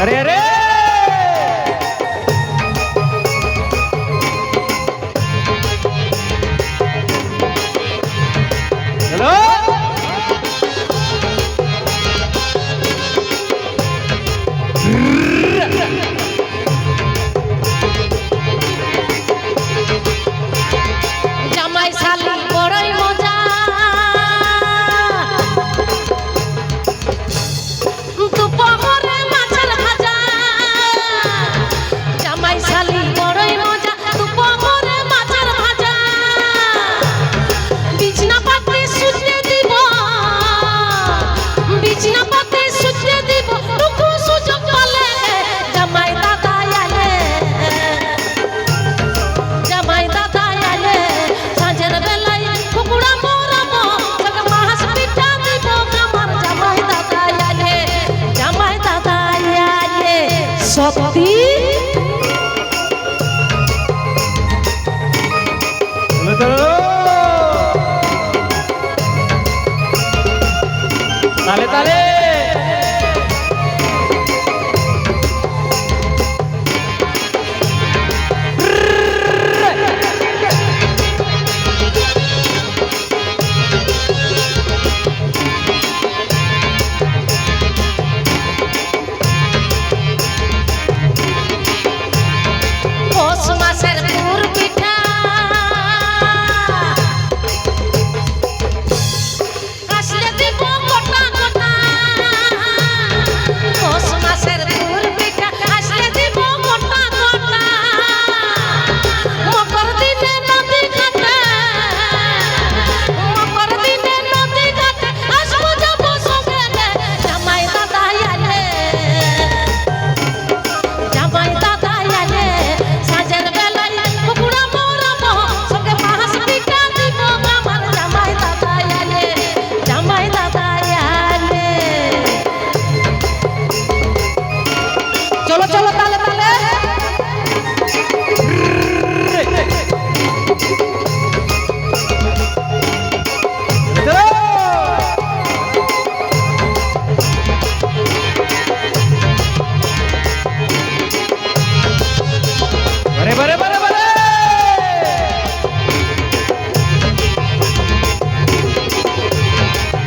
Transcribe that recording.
अरे अरे चलो জামাই শালি বড়ই মজা দুপুরে মাছের ভাজা জামাই শালি বড়ই মজা দুপুরে মাছের ভাজা বিছনা পাতে শুতে দিব বিছনা পাতে শুতে দিব টুকু সুযোগ পালে জামাই দাদা আলে জামাই দাদা আলে সাঁঝের বেলায় কুকুড়া মরাবো সব মাছ পিঠা দিব আমার জামাই দাদা আলে জামাই দাদা আলে সত্যি चलो चलो ताले ताले পৌষ মাসের পুর পিঠা আসলে দিব গোটা গোটা পৌষ মাসের পুর পিঠা আসলে দিব গোটা গোটা মকর দিনে নদী ঘাটে মকর দিনে নদী ঘাটে আসবো যাবো সঙ্গে জামাই দাদা আলে জামাই দাদা আলে সাঁঝের বেলায় কুকুড়া মরাবো সঙ্গে মাছ পিঠা দিব আমার জামাই দাদা আলে জামাই দাদা আলে চলো চলো